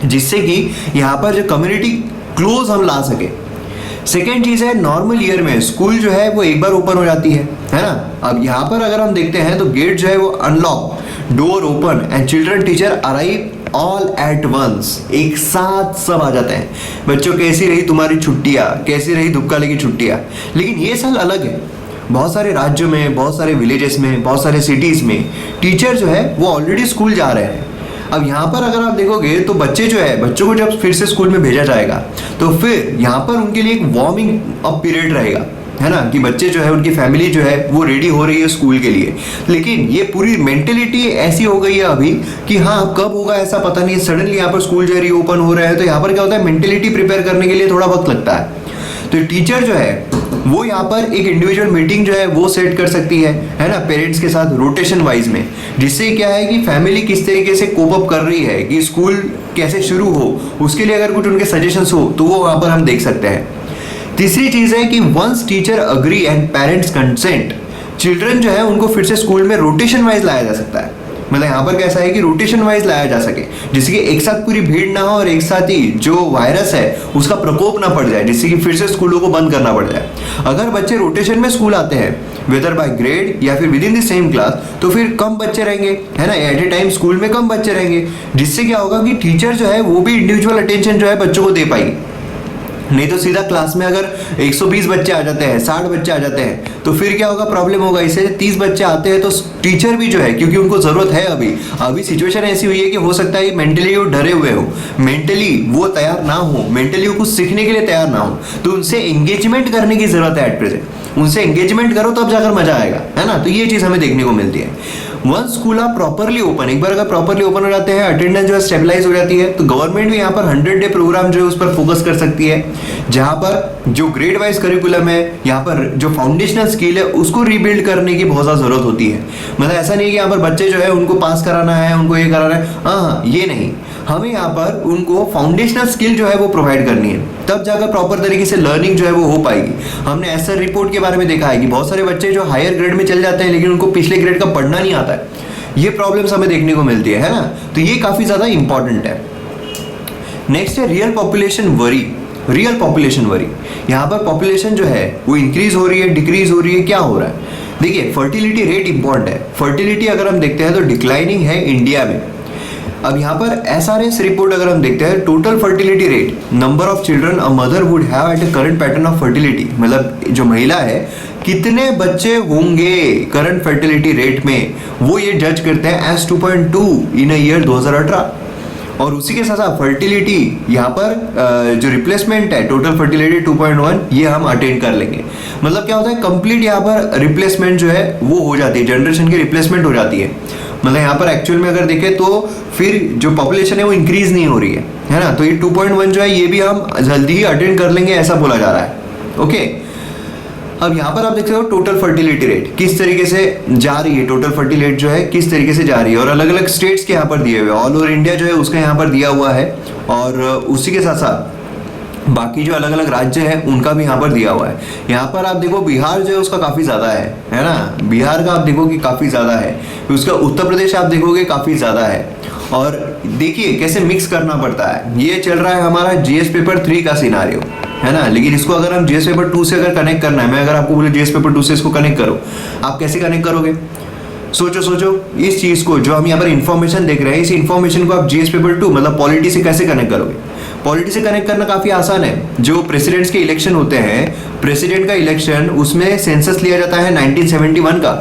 जिससे कि यहाँ पर जो कम्युनिटी क्लोज हम ला सके। सेकेंड चीज़ है नॉर्मल ईयर में स्कूल जो है वो एक बार ओपन हो जाती है ना। अब यहाँ पर अगर हम देखते हैं तो गेट जो है वो unlock, door open and children teacher arrive all at once, एक साथ सब आ जाते हैं। बच्चों कैसी रही तुम्हारी छुट्टियाँ, कैसी रही धुपकाले की छुट्टियाँ। लेकिन ये साल अलग है, बहुत सारे राज्यों में, बहुत सारे विलेजेस में, बहुत सारे सिटीज़ में टीचर जो है वो ऑलरेडी स्कूल जा रहे हैं। अब यहाँ पर अगर आप देखोगे तो बच्चे जो है, बच्चों को जब फिर से स्कूल में भेजा जाएगा तो फिर यहाँ पर उनके लिए एक वार्मिंग अप पीरियड रहेगा, है ना, कि बच्चे जो है उनकी फैमिली जो है वो रेडी हो रही है स्कूल के लिए। लेकिन ये पूरी मेंटेलिटी ऐसी हो गई है अभी कि हाँ कब होगा ऐसा पता नहीं, सडनली यहाँ पर स्कूल जो है रीओपन हो रहा है। तो यहाँ पर क्या होता है, मेंटेलिटी प्रिपेयर करने के लिए थोड़ा वक्त लगता है। तो टीचर जो है वो यहाँ पर एक इंडिविजुअल मीटिंग जो है वो सेट कर सकती है ना, पेरेंट्स के साथ रोटेशन वाइज में, जिससे क्या है कि फैमिली किस तरीके से कोप अप कर रही है, कि स्कूल कैसे शुरू हो, उसके लिए अगर कुछ उनके सजेशंस हो तो वो वहाँ पर हम देख सकते हैं। तीसरी चीज़ है कि once teacher agree and parents consent, children जो है उनको फिर से स्कूल में रोटेशन वाइज लाया जा सकता है। मतलब यहाँ पर कैसा है कि रोटेशन वाइज लाया जा सके, जिससे कि एक साथ पूरी भीड़ ना हो और एक साथ ही जो वायरस है उसका प्रकोप ना पड़ जाए, जिससे कि फिर से स्कूलों को बंद करना पड़ जाए। अगर बच्चे रोटेशन में स्कूल आते हैं वेदर बाय ग्रेड या फिर with in the same class, तो फिर कम बच्चे रहेंगे, है ना, एट ए टाइम स्कूल में कम बच्चे रहेंगे, जिससे क्या होगा कि टीचर जो है वो भी इंडिविजुअल अटेंशन जो है बच्चों को दे पाएगी। नहीं तो सीधा क्लास में अगर 120 बच्चे आ जाते हैं, 60 बच्चे आ जाते हैं, तो फिर क्या होगा, प्रॉब्लम होगा। इससे 30 बच्चे आते हैं तो टीचर भी जो है, क्योंकि उनको ज़रूरत है, अभी सिचुएशन ऐसी हुई है कि हो सकता है मेंटली वो डरे हुए हो, मेंटली वो तैयार ना हो, मेंटली वो कुछ सीखने के लिए तैयार ना हो, तो उनसे एंगेजमेंट करने की ज़रूरत है एट प्रेजेंट। उनसे एंगेजमेंट करो तब जाकर मजा आएगा, है ना। तो ये चीज़ हमें देखने को मिलती है। Once school are properly open, एक बार अगर प्रॉपरली ओपन हो जाते हैं, अटेंडेंस जो है स्टेबलाइज हो जाती है, तो गवर्नमेंट भी यहाँ पर 100 डे प्रोग्राम जो है उस पर फोकस कर सकती है, जहाँ पर जो ग्रेड वाइज करिकुलम है, यहाँ पर जो फाउंडेशनल स्किल है उसको रीबिल्ड करने की बहुत ज़्यादा जरूरत होती है। मतलब ऐसा नहीं है कि यहाँ पर बच्चे जो है उनको पास कराना है, उनको ये कराना है, हाँ ये नहीं, हमें यहाँ पर उनको फाउंडेशनल स्किल जो है वो प्रोवाइड करनी है, तब जाकर प्रॉपर तरीके से लर्निंग जो है वो हो पाएगी। हमने ऐसा रिपोर्ट के बारे में देखा है कि बहुत सारे बच्चे जो हायर ग्रेड में चले जाते हैं लेकिन उनको पिछले ग्रेड का पढ़ना नहीं आता है, ये प्रॉब्लम्स हमें देखने को मिलती है ना, तो ये काफ़ी ज़्यादा इंपॉर्टेंट है। नेक्स्ट है real population worry. Real population worry, यहाँ पर पॉपुलेशन जो है वो इंक्रीज हो रही है, डिक्रीज हो रही है, क्या हो रहा है? देखिए फर्टिलिटी रेट इंपॉर्टेंट है। फर्टिलिटी अगर हम देखते हैं तो डिक्लाइनिंग है इंडिया में। अब यहाँ पर SRS रिपोर्ट अगर हम देखते हैं, total fertility rate, number of children a mother would have at a current pattern of fertility, मतलब जो महिला है कितने बच्चे होंगे करंट फर्टिलिटी रेट में, वो ये जज करते हैं एज 2.2 इन अ ईयर 2018। और उसी के साथ साथ फर्टिलिटी यहाँ पर जो रिप्लेसमेंट है, टोटल फर्टिलिटी 2.1, ये हम अटेंड कर लेंगे। मतलब क्या होता है, कंप्लीट यहाँ पर रिप्लेसमेंट जो है वो हो जाती है, जनरेशन की रिप्लेसमेंट हो जाती है। मतलब यहाँ पर एक्चुअल में अगर देखें तो फिर जो पॉपुलेशन है वो इंक्रीज नहीं हो रही है ना, तो ये 2.1 जो है ये भी हम जल्दी ही अटेंड कर लेंगे, ऐसा बोला जा रहा है। ओके, अब यहाँ पर आप देख सकते हो टोटल फर्टिलिटी रेट किस तरीके से जा रही है, टोटल फर्टिलिटी जो है किस तरीके से जा रही है, और अलग अलग स्टेट्स के यहाँ पर दिए हुए, ऑल ओवर इंडिया जो है उसका यहाँ पर दिया हुआ है, और उसी के साथ साथ बाकी जो अलग अलग राज्य हैं उनका भी यहाँ पर दिया हुआ है। यहाँ पर आप देखो बिहार जो है उसका काफ़ी ज़्यादा है ना, बिहार का आप देखो कि काफ़ी ज़्यादा है, उसका उत्तर प्रदेश आप देखोगे काफ़ी ज़्यादा है। और देखिए कैसे मिक्स करना पड़ता है, ये चल रहा है हमारा GS पेपर 3 का सिनारियो है ना, लेकिन इसको अगर हम GS पेपर 2 से अगर कनेक्ट करना है, मैं अगर आपको बोले GS पेपर 2 से इसको कनेक्ट करो, आप कैसे कनेक्ट करोगे? सोचो इस चीज़ को, जो हम यहाँ पर इन्फॉर्मेशन देख रहे हैं, इस इन्फॉर्मेशन को आप GS पेपर 2 मतलब पॉलिटी से कैसे कनेक्ट करोगे? पॉलिटी से कनेक्ट करना काफ़ी आसान है। जो प्रेसिडेंट्स के इलेक्शन होते हैं, प्रेसिडेंट का इलेक्शन, उसमें सेंसस लिया जाता है 1971 का।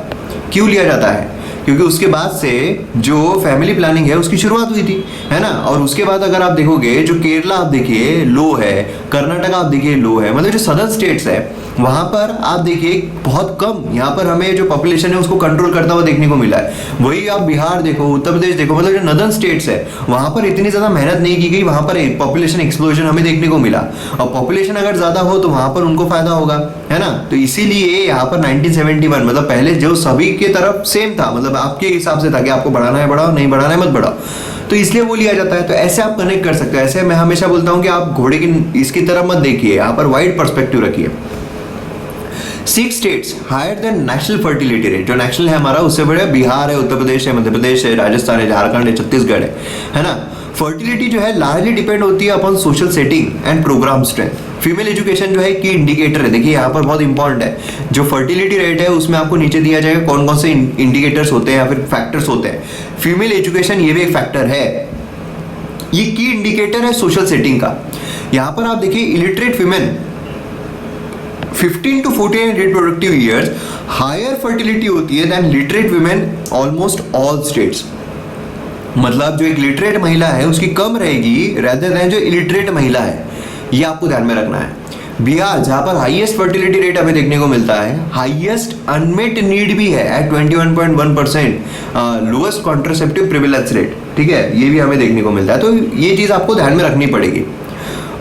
क्यों लिया जाता है? क्योंकि उसके बाद से जो फैमिली प्लानिंग है उसकी शुरुआत हुई थी, है ना। और उसके बाद अगर आप देखोगे जो केरला आप देखिए लो है, कर्नाटक आप देखिए लो है, मतलब जो सदर्न स्टेट्स है वहाँ पर आप देखिए बहुत कम, यहाँ पर हमें जो पॉपुलेशन है उसको कंट्रोल करता हुआ देखने को मिला है। वही आप बिहार देखो, उत्तर प्रदेश देखो, मतलब जो नदर्न स्टेट्स है वहाँ पर इतनी ज़्यादा मेहनत नहीं की गई, वहाँ पर पॉपुलेशन एक्सप्लोजन हमें देखने को मिला। और पॉपुलेशन अगर ज़्यादा हो तो वहाँ पर उनको फायदा होगा, है ना। तो इसीलिए यहाँ पर 1971 मतलब पहले जो सभी के तरफ सेम था, मतलब आपके हिसाब से था कि आपको बढ़ाना है बढ़ाओ, नहीं बढ़ाना है मत बढ़ाओ, तो इसलिए वो लिया जाता है। तो ऐसे आप कनेक्ट कर सकते हो। ऐसे मैं हमेशा बोलता हूँ कि आप घोड़े की इसकी तरफ मत देखिए, यहाँ पर वाइड पर्सपेक्टिव रखिए। 6 states higher than national fertility rate, जो नेशनल है हमारा उससे बड़े बिहार है, उत्तर प्रदेश है, मध्य प्रदेश है, राजस्थान है, झारखंड है, छत्तीसगढ़ है ना। फर्टिलिटी जो है लार्जली डिपेंड होती है upon social setting and programme strength. Female education जो है की इंडिकेटर है, देखिए यहाँ पर बहुत इंपॉर्टेंट है। जो फर्टिलिटी रेट है उसमें आपको नीचे दिया जाएगा कौन कौन से इंडिकेटर्स होते हैं या फिर फैक्टर्स होते हैं। फीमेल एजुकेशन ये भी एक फैक्टर है, ये की इंडिकेटर है सोशल सेटिंग का। यहाँ पर आप देखिए illiterate female 15 to 14 reproductive years higher fertility होती है than literate women almost all states. मतलब जो एक लिटरेट महिला है उसकी कम रहेगी रेदर देन जो इलिटरेट महिला है, ये आपको ध्यान में रखना है। बिहार जहाँ पर हाईएस्ट फर्टिलिटी रेट हमें देखने को मिलता है, हाईएस्ट अनमेट नीड भी है at 21.1%, lowest contraceptive prevalence rate, ठीक है, ये भी हमें देखने को मिलता है। तो ये चीज़ आपको ध्यान में रखनी पड़ेगी।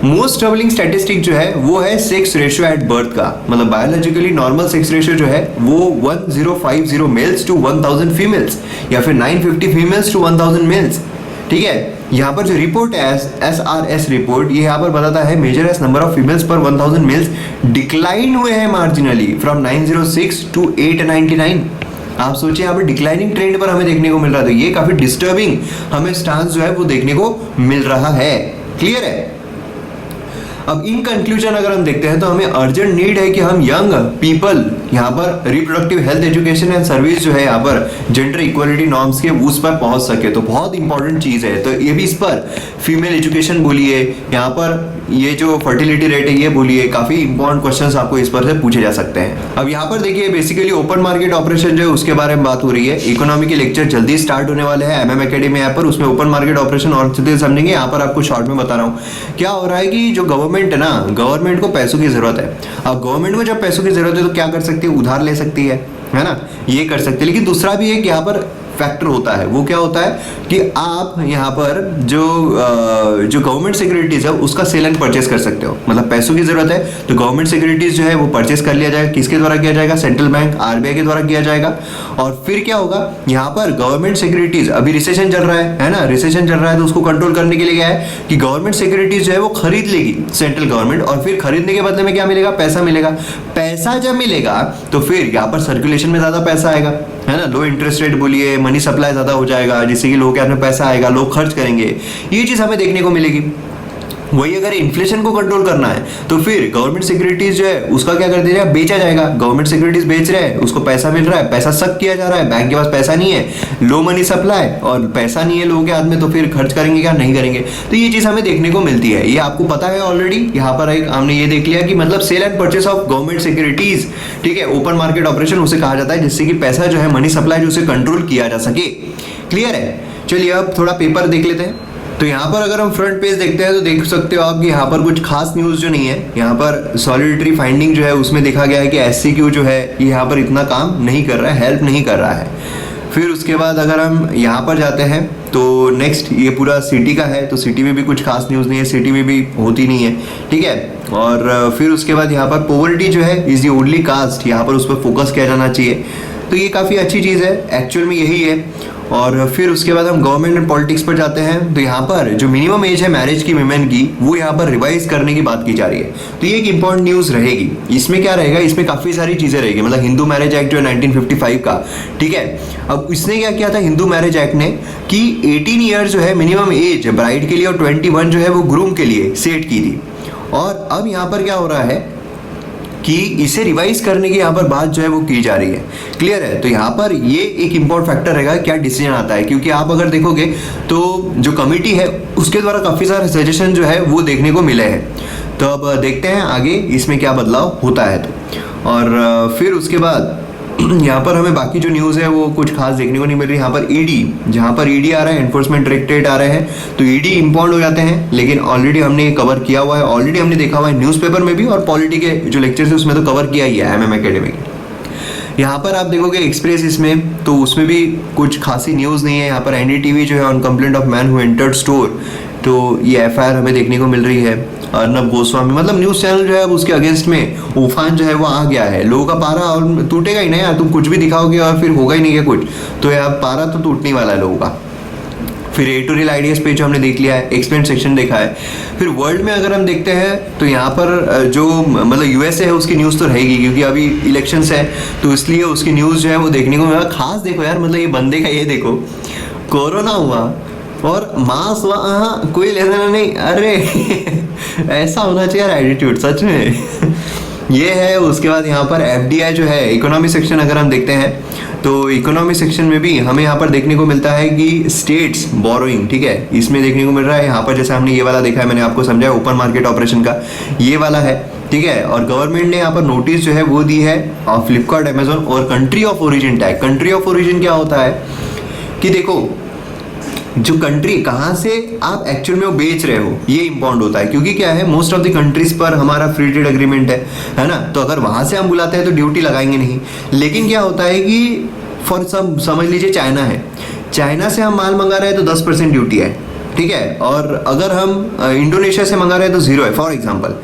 मोस्ट ट्रबलिंग स्टैटिस्टिक जो है वो है सेक्स रेशियो एट बर्थ का, मतलब बायोलॉजिकली नॉर्मल सेक्स रेशियो जो है वो 1050 मेल्स टू 1000 फीमेल्स या फिर 950 फीमेल्स टू 1000 मेल्स, ठीक है। यहाँ पर जो रिपोर्ट है SRS रिपोर्ट, ये यहाँ पर बताता है measures number of females per 1000 mails decline हुए हैं मार्जिनली फ्रॉम 906 टू 899। आप सोचिए यहाँ पर डिक्लाइनिंग ट्रेंड पर हमें देखने को मिल रहा था, ये काफी डिस्टर्बिंग हमें स्टांस जो है वो देखने को मिल रहा है। क्लियर है। अब इन कंक्लूजन अगर हम देखते हैं तो हमें अर्जेंट नीड है कि हम यंग पीपल यहाँ पर reproductive health education and service जो है यहाँ पर जेंडर इक्वालिटी नॉर्म्स के उस पर पहुंच सके, तो बहुत इंपॉर्टेंट चीज़ है। तो ये भी इस पर फीमेल एजुकेशन बोलिए, यहाँ पर ये जो फर्टिलिटी रेट है ये बोलिए, काफ़ी इंपॉर्टेंट क्वेश्चंस आपको इस पर से पूछे जा सकते हैं। अब यहाँ पर देखिए बेसिकली ओपन मार्केट ऑपरेशन जो है उसके बारे में बात हो रही है। इकोनॉमी के लेक्चर जल्दी स्टार्ट होने वाले हैं MM एकेडमी ऐप पर, उसमें ओपन मार्केट ऑपरेशन और अच्छे से समझेंगे। यहाँ पर आपको शॉर्ट में बता रहा हूँ क्या हो रहा है कि जो गवर्नमेंट है ना, गवर्नमेंट को पैसों की जरूरत है। अब गवर्नमेंट को जब पैसों की जरूरत है तो क्या कर सकती है, उधार ले सकती है ना, ये कर सकती है। लेकिन दूसरा भी है कि यहाँ पर फैक्टर होता है। वो क्या होता है कि आप यहाँ पर जो गवर्नमेंट सिक्योरिटीज है उसका सेल एंड परचेस कर सकते हो। मतलब पैसों की जरूरत है तो गवर्नमेंट सिक्योरिटीज जो है वो परचेस कर लिया जाएगा। किसके द्वारा किया जाएगा? सेंट्रल बैंक RBI के द्वारा किया जाएगा। और फिर क्या होगा, यहाँ पर गवर्नमेंट सिक्योरिटीज, अभी रिसेशन चल रहा है ना, रिसेशन चल रहा है तो उसको कंट्रोल करने के लिए क्या है कि गवर्नमेंट सिक्योरिटीज जो है वो खरीद लेगी सेंट्रल गवर्नमेंट, और फिर खरीदने के बदले में क्या मिलेगा? पैसा मिलेगा। पैसा जब मिलेगा तो फिर यहाँ पर सर्कुलेशन में ज्यादा पैसा आएगा, है ना, लो इंटरेस्ट रेट बोलिए, मनी सप्लाई ज्यादा हो जाएगा, जिससे कि लोगों के हाथ में पैसा आएगा, लोग खर्च करेंगे। ये चीज हमें देखने को मिलेगी। वही अगर इन्फ्लेशन को कंट्रोल करना है तो फिर गवर्नमेंट सिक्योरिटीज जो है उसका क्या कर दिया? बेचा जाएगा। गवर्नमेंट सिक्योरिटीज बेच रहे हैं, उसको पैसा मिल रहा है, पैसा सक किया जा रहा है, बैंक के पास पैसा नहीं है, लो मनी सप्लाई और पैसा नहीं है लोगों के हाथ में, तो फिर खर्च करेंगे क्या? नहीं करेंगे। तो ये चीज हमें देखने को मिलती है। ये आपको पता है ऑलरेडी। यहाँ पर एक हमने ये देख लिया कि मतलब sale and purchase of government securities, ठीक है, ओपन मार्केट ऑपरेशन उसे कहा जाता है, जिससे कि पैसा जो है मनी सप्लाई जो उसे कंट्रोल किया जा सके। क्लियर है? चलिए अब थोड़ा पेपर देख लेते हैं। तो यहाँ पर अगर हम फ्रंट पेज देखते हैं तो देख सकते हो आप कि यहाँ पर कुछ खास न्यूज़ जो नहीं है। यहाँ पर सॉलिडरी फाइंडिंग जो है उसमें देखा गया है कि SCQ जो है ये यहाँ पर इतना काम नहीं कर रहा है, हेल्प नहीं कर रहा है। फिर उसके बाद अगर हम यहाँ पर जाते हैं तो नेक्स्ट ये पूरा सिटी का है, तो सिटी में भी कुछ खास न्यूज़ नहीं है, सिटी में भी होती नहीं है, ठीक है। और फिर उसके बाद यहाँ पर पॉवर्टी जो है इज द ओनली कास्ट, यहाँ पर उस पर फोकस किया जाना चाहिए। तो ये काफ़ी अच्छी चीज़ है, एक्चुअल में यही है। और फिर उसके बाद हम गवर्नमेंट एंड पॉलिटिक्स पर जाते हैं। तो यहाँ पर जो मिनिमम एज है मैरिज की विमेन की, वो यहाँ पर रिवाइज करने की बात की जा रही है। तो ये एक इंपॉर्टेंट न्यूज़ रहेगी। इसमें क्या रहेगा? इसमें काफ़ी सारी चीज़ें रहेगी। मतलब हिंदू मैरिज एक्ट जो है 1955 का, ठीक है। अब इसने क्या किया था हिंदू मैरिज एक्ट ने कि 18 ईयर्स जो है मिनिमम एज ब्राइड के लिए और 21 जो है वो ग्रूम के लिए सेट की थी। और अब यहाँ पर क्या हो रहा है कि इसे रिवाइज करने की यहाँ पर बात जो है वो की जा रही है। क्लियर है? तो यहाँ पर ये एक इम्पोर्टेंट फैक्टर रहेगा क्या डिसीजन आता है, क्योंकि आप अगर देखोगे तो जो कमेटी है उसके द्वारा काफ़ी सारे सजेशन जो है वो देखने को मिले हैं। तो अब देखते हैं आगे इसमें क्या बदलाव होता है। तो और फिर उसके बाद यहाँ पर हमें बाकी जो न्यूज़ है वो कुछ खास देखने को नहीं मिल रही। यहाँ पर ED, जहाँ पर ED आ रहा है, एनफोर्समेंट डायरेक्टरेट आ रहे हैं, तो ED इम्पाउंड हो जाते हैं। लेकिन ऑलरेडी हमने कवर किया हुआ है, ऑलरेडी हमने देखा हुआ है न्यूज़पेपर में भी, और पॉलिटी के जो लेक्चर्स है उसमें तो कवर किया ही है MM एकेडमी। यहाँ पर आप देखोगे एक्सप्रेस इसमें, तो उसमें भी कुछ खासी न्यूज़ नहीं है। यहाँ पर NDTV जो है on complaint of man who entered store, तो ये FIR हमें देखने को मिल रही है। अर्नब गोस्वामी, मतलब न्यूज़ चैनल जो है अब उसके अगेंस्ट में उफान जो है वो आ गया है। लोगों का पारा और टूटेगा ही नहीं यार, तुम कुछ भी दिखाओगे और फिर होगा ही नहीं है कुछ, तो यार पारा तो टूटने वाला है लोगों का। फिर एडिटोरियल आइडियाज पेज हमने देख लिया है, एक्सप्लेन सेक्शन देखा है। फिर वर्ल्ड में अगर हम देखते हैं तो यहाँ पर जो मतलब USA है उसकी न्यूज़ तो रहेगी, क्योंकि अभी इलेक्शंस है तो इसलिए उसकी न्यूज़ जो है वो देखने को मिला। खास देखो यार, मतलब ये बंदे का ये देखो, कोरोना हुआ और मास हुआ, हाँ कोई लेना नहीं, अरे ऐसा होना चाहिए यार एटीट्यूड, सच में ये है। उसके बाद यहाँ पर FDI जो है इकोनॉमी सेक्शन अगर हम देखते हैं तो इकोनॉमी सेक्शन में भी हमें यहाँ पर देखने को मिलता है कि स्टेट्स बोरोइंग, ठीक है, इसमें देखने को मिल रहा है। यहाँ पर जैसे हमने ये वाला देखा है, मैंने आपको समझाया ओपन मार्केट ऑपरेशन का, ये वाला है, ठीक है। और गवर्नमेंट ने यहाँ पर नोटिस जो है वो दी है फ्लिपकार्ट, अमेजोन और country of origin tag. Country of origin क्या होता है कि देखो जो कंट्री कहाँ से आप एक्चुअल में वो बेच रहे हो ये इम्पोर्टेंट होता है, क्योंकि क्या है मोस्ट ऑफ द कंट्रीज पर हमारा फ्री ट्रेड एग्रीमेंट है ना। तो अगर वहाँ से हम बुलाते हैं तो ड्यूटी लगाएंगे नहीं। लेकिन क्या होता है कि फॉर समझ लीजिए चाइना है, चाइना से हम माल मंगा रहे हैं तो 10% ड्यूटी है, ठीक है। और अगर हम इंडोनेशिया से मंगा रहे हैं तो 0 है फॉर एग्जाम्पल।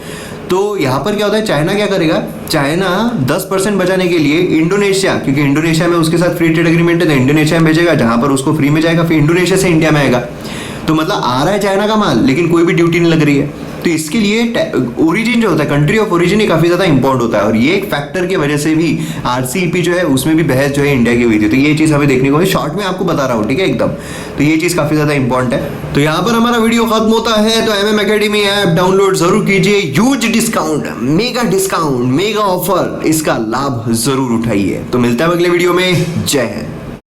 तो यहाँ पर क्या होता है, चाइना क्या करेगा, चाइना 10% बचाने के लिए इंडोनेशिया, क्योंकि इंडोनेशिया में उसके साथ फ्री ट्रेड एग्रीमेंट है, तो इंडोनेशिया में भेजेगा जहाँ पर उसको फ्री में जाएगा, फिर इंडोनेशिया से इंडिया में आएगा। तो मतलब आ रहा है चाइना का माल लेकिन कोई भी ड्यूटी नहीं लग रही है। तो इसके लिए ओरिजिन जो होता है, कंट्री ऑफ ओरिजिन, ही काफ़ी ज़्यादा इंपॉर्टेंट होता है। और ये एक फैक्टर की वजह से भी RCEP जो है उसमें भी बहस जो है इंडिया की हुई थी। तो ये चीज़ हमें देखने को, शॉर्ट में आपको बता रहा हूँ, ठीक है एकदम। तो ये चीज़ काफ़ी ज़्यादा इंपॉर्टेंट है। तो यहाँ पर हमारा वीडियो खत्म होता है। तो MM एकेडमी ऐप डाउनलोड जरूर कीजिए, ह्यूज डिस्काउंट, मेगा ऑफर, इसका लाभ जरूर उठाइए। तो मिलता है अगले वीडियो में। जय हिंद।